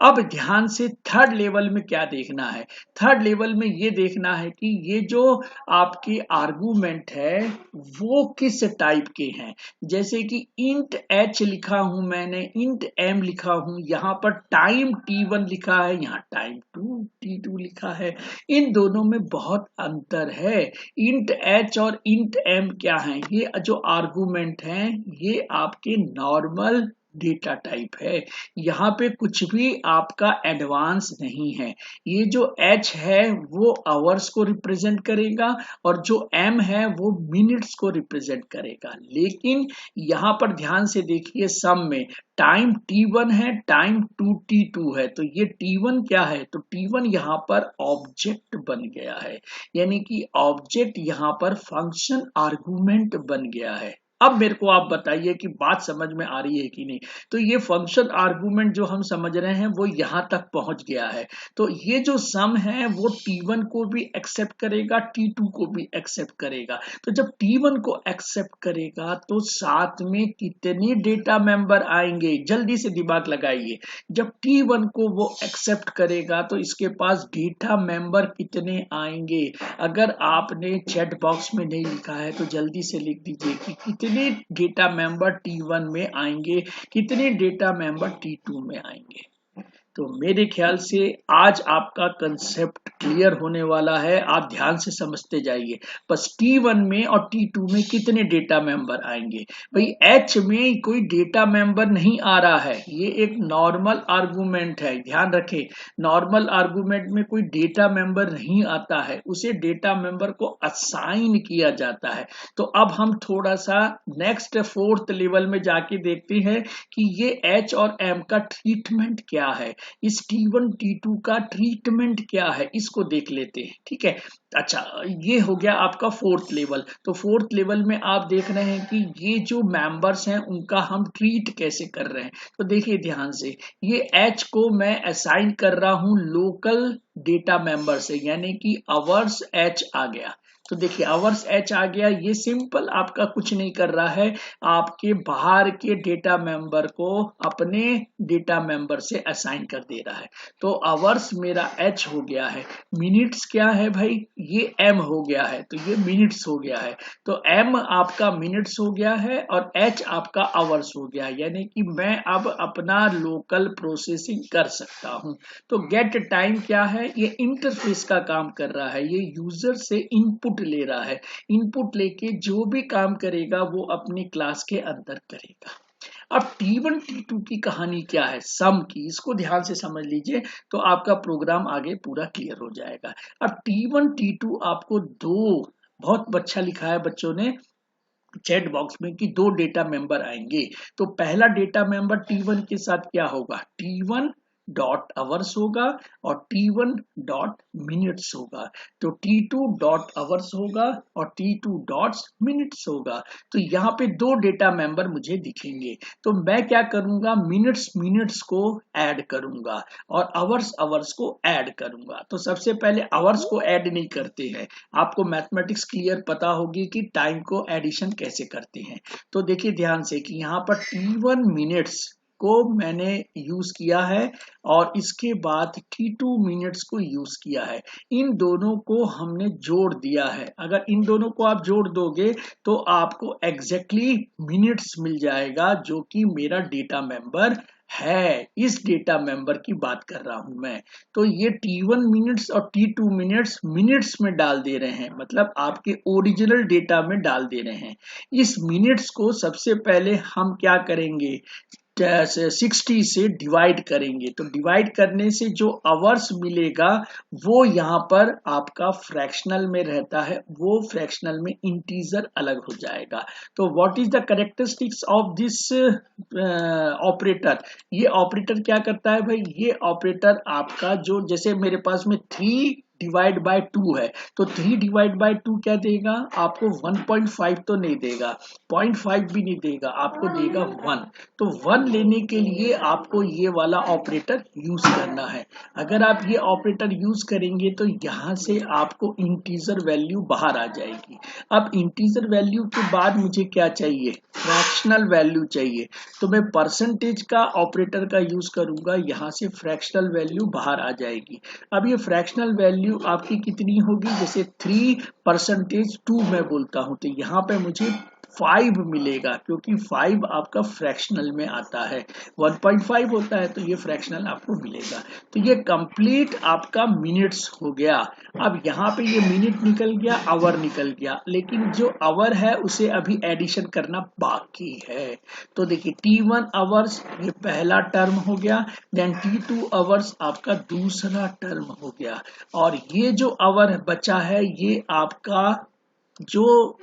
अब ध्यान से थर्ड लेवल में क्या देखना है, थर्ड लेवल में ये देखना है कि ये जो आपके आर्गुमेंट है वो किस टाइप के हैं। जैसे कि इंट एच लिखा हूं मैंने, इंट एम लिखा हूं, यहाँ पर टाइम t1 लिखा है, यहाँ टाइम t2 लिखा है। इन दोनों में बहुत अंतर है। इंट एच और इंट एम क्या है, ये जो आर्गुमेंट हैं ये आपके नॉर्मल डेटा टाइप है, यहाँ पे कुछ भी आपका एडवांस नहीं है। ये जो h है वो आवर्स को रिप्रेजेंट करेगा और जो m है वो मिनट्स को रिप्रेजेंट करेगा। लेकिन यहाँ पर ध्यान से देखिए, सम में टाइम t1 है, टाइम t2 है, तो ये t1 क्या है, तो t1 यहाँ पर ऑब्जेक्ट बन गया है, यानी कि ऑब्जेक्ट यहाँ पर फंक्शन आर्गुमेंट बन गया है। अब मेरे को आप बताइए कि बात समझ में आ रही है कि नहीं। तो ये फंक्शन आर्गुमेंट जो हम समझ रहे हैं वो यहां तक पहुंच गया है। तो ये जो सम है वो t1 को भी एक्सेप्ट करेगा, t2 को भी एक्सेप्ट करेगा। तो जब t1 को एक्सेप्ट करेगा तो साथ में कितने डेटा मेंबर आएंगे, जल्दी से दिमाग लगाइए। जब t1 को वो एक्सेप्ट करेगा तो इसके पास डेटा मेंबर कितने आएंगे। अगर आपने चैट बॉक्स में नहीं लिखा है तो जल्दी से लिख दीजिए कि कितने डेटा मेंबर t1 में आएंगे, कितने डेटा मेंबर t2 में आएंगे। तो मेरे ख्याल से आज आपका कंसेप्ट क्लियर होने वाला है, आप ध्यान से समझते जाइए। बस T1 में और T2 में कितने डेटा मेंबर आएंगे। भाई H में कोई डेटा मेंबर नहीं आ रहा है, ये एक नॉर्मल आर्गुमेंट है, ध्यान रखें। नॉर्मल आर्गुमेंट में कोई डेटा मेंबर नहीं आता है, उसे डेटा मेंबर को असाइन किया जाता है। तो अब हम थोड़ा सा नेक्स्ट 4th लेवल में जाके देखते हैं कि ये H और M का ट्रीटमेंट क्या है, इस T1 T2 का ट्रीटमेंट क्या है, इसको देख लेते हैं। ठीक है, अच्छा ये हो गया आपका 4th लेवल। तो 4th लेवल में आप देख रहे हैं कि ये जो मेंबर्स हैं उनका हम ट्रीट कैसे कर रहे हैं। तो देखिए ध्यान से, ये H को मैं असाइन कर रहा हूं लोकल डेटा मेंबर से, यानी कि अवर्स H आ गया। तो देखिए अवर्स H आ गया, ये सिंपल आपका कुछ नहीं कर रहा है, आपके बाहर के डेटा मेंबर को अपने डेटा मेंबर से असाइन कर दे रहा है। तो अवर्स मेरा H हो गया है, मिनट्स क्या है भाई, ये M हो गया है, तो ये मिनट्स हो गया है। तो M आपका मिनट्स हो गया है और H आपका आवर्स हो गया, यानी कि मैं अब अपना लोकल प्रोसेसिंग कर सकता हूं। तो गेट टाइम क्या है, ये इंटरफेस का काम कर रहा है, ये यूजर से इनपुट ले रहा है, इनपुट लेके जो भी काम करेगा वो अपनी क्लास के अंदर करेगा। अब T1 T2 की कहानी क्या है, सम की, इसको ध्यान से समझ लीजिए तो आपका प्रोग्राम आगे पूरा क्लियर हो जाएगा। अब T1 T2 आपको दो, बहुत अच्छा लिखा है बच्चों ने चैट बॉक्स में कि दो डेटा मेंबर आएंगे। तो पहला डेटा मेंबर T1 के साथ क्या होगा, T1 डॉट आवर्स होगा और T1 डॉट मिनट्स होगा। तो T2 डॉट आवर्स होगा और T2 डॉट मिनट्स होगा। तो यहाँ पे दो डेटा मेंबर मुझे दिखेंगे। तो मैं क्या करूंगा, मिनट्स मिनट्स को ऐड करूंगा और आवर्स आवर्स को ऐड करूंगा। तो सबसे पहले आवर्स को ऐड नहीं करते हैं, आपको मैथमेटिक्स क्लियर पता होगी कि टाइम को एडिशन कैसे करते हैं। तो देखिए ध्यान से कि यहाँ पर T1 मिनट्स को मैंने यूज किया है और इसके बाद T2 मिनट्स को यूज किया है, इन दोनों को हमने जोड़ दिया है। अगर इन दोनों को आप जोड़ दोगे तो आपको एग्जैक्टली मिनट्स मिल जाएगा, जो कि मेरा डेटा मेंबर है। इस डेटा मेंबर की बात कर रहा हूं मैं। तो ये T1 मिनट्स और T2 मिनट्स मिनट्स में डाल दे रहे हैं, मतलब आपके ओरिजिनल डेटा में डाल दे रहे हैं। इस मिनट्स को सबसे पहले हम क्या करेंगे, 60 से डिवाइड करेंगे। तो डिवाइड करने से जो आवर्स मिलेगा वो यहाँ पर आपका फ्रैक्शनल में रहता है, वो फ्रैक्शनल में इंटीजर अलग हो जाएगा। तो what is the characteristics of this operator, ये ऑपरेटर क्या करता है भाई, ये ऑपरेटर आपका जो, जैसे मेरे पास में 3 डिवाइड बाय 2 है, तो 3 डिवाइड बाय 2 क्या देगा आपको, 1.5 तो नहीं देगा, 0.5 भी नहीं देगा, आपको देगा 1। तो 1 लेने के लिए आपको ये वाला ऑपरेटर यूज करना है। अगर आप ये ऑपरेटर यूज करेंगे तो यहाँ से आपको इंटीजर वैल्यू बाहर आ जाएगी। अब इंटीजर वैल्यू के बाद मुझे क्या चाहिए, फ्रैक्शनल वैल्यू चाहिए। तो मैं परसेंटेज का ऑपरेटर का यूज करूंगा, यहाँ से फ्रैक्शनल वैल्यू बाहर आ जाएगी। अब ये फ्रैक्शनल वैल्यू आपकी कितनी होगी, जैसे 3%2 मैं बोलता हूं, तो यहाँ पे मुझे 5 मिलेगा, क्योंकि 5 आपका फ्रैक्शनल में आता है, 1.5 होता है, तो ये फ्रैक्शनल आपको मिलेगा। तो ये कंप्लीट आपका मिनट्स हो गया। अब यहाँ पे ये मिनट निकल गया, आवर निकल गया, लेकिन जो आवर है उसे अभी एडिशन करना बाकी है। तो देखिए T1 आवर्स ये पहला टर्म हो गया, देन T2 आवर्स आपका दूसरा टर्म हो गया, और ये जो आवर बचा है ये आपका जो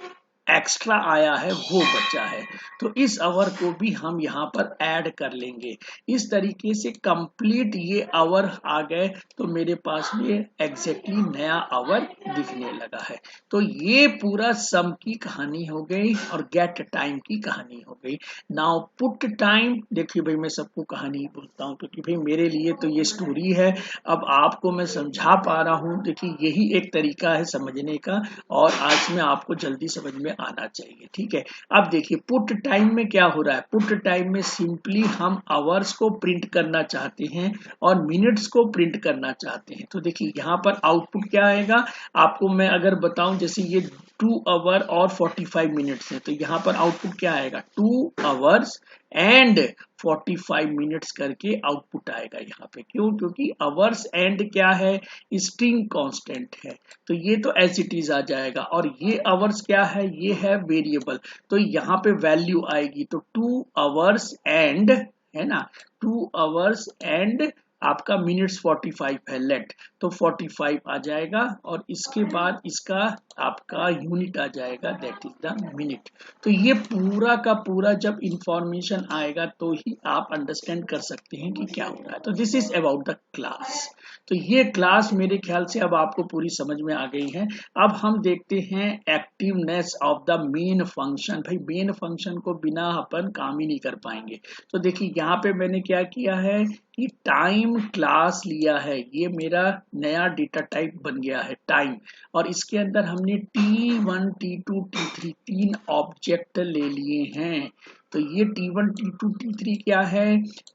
एक्स्ट्रा आया है वो बचा है। तो इस आवर को भी हम यहाँ पर ऐड कर लेंगे। इस तरीके से कंप्लीट ये आवर आ गए, तो मेरे पास में एग्जैक्टली नया आवर दिखने लगा है। तो ये पूरा सम की कहानी हो गई और गेट टाइम की कहानी हो गई। नाउ पुट टाइम, देखिए भाई मैं सबको कहानी बोलता हूँ क्योंकि भाई मेरे लिए तो ये स्टोरी है, अब आपको मैं समझा पा रहा हूँ। देखिए यही एक तरीका है समझने का, और आज में आपको जल्दी समझ में आना चाहिए। ठीक है, अब देखिए पुट टाइम में क्या हो रहा है, पुट टाइम में सिंपली हम आवर्स को प्रिंट करना चाहते हैं और मिनट्स को प्रिंट करना चाहते हैं। तो देखिए यहाँ पर आउटपुट क्या आएगा, आपको मैं अगर बताऊं, जैसे ये 2 आवर और 45 मिनट्स है, तो यहाँ पर आउटपुट क्या आएगा, 2 आवर्स एंड 45 मिनट्स करके आउटपुट आएगा यहाँ पे। क्यों? क्योंकि आवर्स एंड क्या है, स्ट्रिंग कांस्टेंट है, तो ये तो एज इट इज आ जाएगा। और ये आवर्स क्या है, ये है वेरिएबल, तो यहाँ पे वैल्यू आएगी, तो 2 आवर्स एंड, है ना, 2 आवर्स एंड आपका मिनट्स 45 है, लेट, तो 45 आ जाएगा। और इसके बाद इसका आपका यूनिट आ जाएगा, दैट इज द मिनट। तो ये पूरा का पूरा जब इंफॉर्मेशन आएगा तो ही आप अंडरस्टैंड कर सकते हैं कि क्या हो रहा है। तो this is about the class. तो ये क्लास मेरे ख्याल से अब आपको पूरी समझ में आ गई है। अब हम देखते हैं activeness of the main function. भाई मेन फंक्शन को बिना अपन काम ही नहीं कर पाएंगे। तो देखिए यहाँ पे मैंने क्या किया है कि टाइम क्लास लिया है, ये मेरा नया डेटा टाइप बन गया है टाइम, और इसके अंदर हमने T1 T2 T3 तीन ऑब्जेक्ट ले लिए हैं। तो ये T1 T2 T3 क्या है,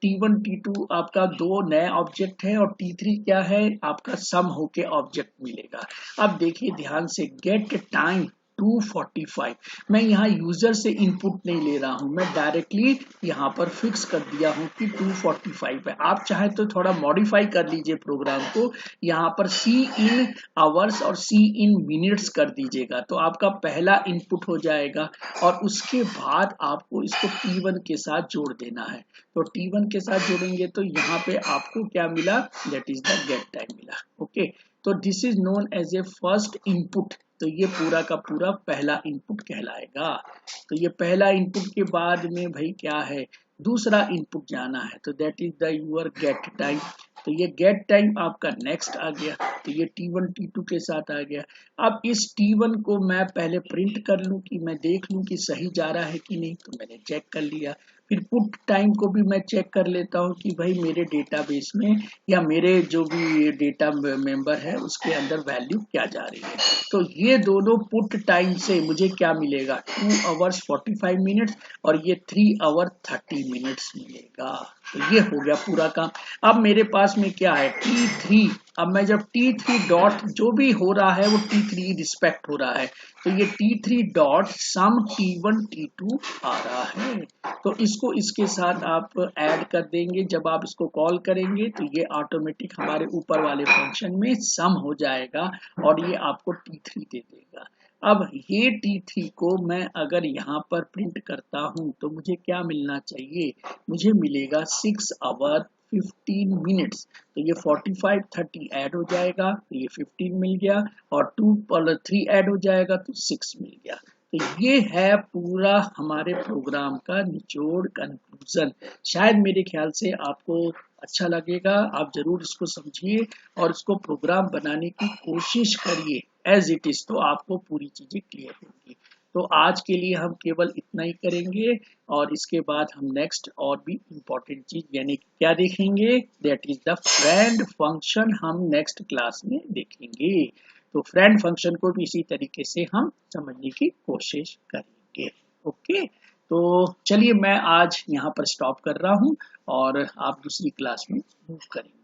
T1 T2 आपका दो नए ऑब्जेक्ट है, और T3 क्या है आपका सम होके ऑब्जेक्ट मिलेगा। अब देखिए ध्यान से, गेट टाइम 245, मैं यहाँ यूजर से इनपुट नहीं ले रहा हूं, मैं डायरेक्टली यहाँ पर फिक्स कर दिया हूं कि 245 है। आप चाहे तो थोड़ा मॉडिफाई कर लीजिए प्रोग्राम को, यहाँ पर सी इन आवर्स और सी इन मिनट्स कर दीजिएगा, तो आपका पहला इनपुट हो जाएगा। और उसके बाद आपको इसको T1 के साथ जोड़ देना है, तो T1 के साथ जोड़ेंगे तो यहाँ पे आपको क्या मिला, that is the get time मिला। ओके, तो this is known as a first input. तो ये पूरा का पूरा पहला इनपुट कहलाएगा। तो ये पहला इनपुट के बाद में भाई क्या है, दूसरा इनपुट जाना है, तो that is the your get time. तो ये गेट टाइम आपका नेक्स्ट आ गया, तो ये T1 T2 के साथ आ गया। अब इस T1 को मैं पहले प्रिंट कर लूं कि मैं देख लूं कि सही जा रहा है कि नहीं, तो मैंने चेक कर लिया। फिर पुट टाइम को भी मैं चेक कर लेता हूं कि भाई मेरे डेटाबेस में या मेरे जो भी डेटा मेंबर है उसके अंदर वैल्यू क्या जा रही है। तो ये दोनों पुट टाइम से मुझे क्या मिलेगा, 2 आवर्स 45 मिनट्स, और ये 3 आवर 30 मिनट्स मिलेगा। तो ये हो गया पूरा काम। अब मेरे पास में क्या है, T3। अब मैं जब T3 डॉट जो भी हो रहा है वो T3 रिस्पेक्ट हो रहा है, तो ये T3 डॉट सम T1 T2 आ रहा है। तो इसको इसके साथ आप ऐड कर देंगे, जब आप इसको कॉल करेंगे तो ये ऑटोमेटिक हमारे ऊपर वाले फंक्शन में सम हो जाएगा, और ये आपको T3 दे देगा। अब ये T3 को मैं अगर यहाँ पर प्रिंट करता हूं तो मुझे क्या मिलना चाहिए, मुझे मिलेगा 6 आवर 15 मिनट्स। तो ये 45 30 ऐड हो जाएगा, तो ये 15 मिल गया, और 2 पर 3 ऐड हो जाएगा तो 6 मिल गया। तो ये है पूरा हमारे प्रोग्राम का निचोड़, कंक्लूजन। शायद मेरे ख्याल से आपको अच्छा लगेगा, आप जरूर इसको समझिए और इसको प्रोग्राम बनाने की कोशिश करिए एज इट इज, तो आपको पूरी चीजें क्लियर होंगी। तो आज के लिए हम केवल इतना ही करेंगे, और इसके बाद हम नेक्स्ट और भी इम्पोर्टेंट चीज यानी कि क्या देखेंगे, that is the friend function, हम नेक्स्ट क्लास में देखेंगे। तो फ्रेंड फंक्शन को भी इसी तरीके से हम समझने की कोशिश करेंगे। ओके, तो चलिए मैं आज यहाँ पर स्टॉप कर रहा हूँ, और आप दूसरी क्लास में मूव करेंगे।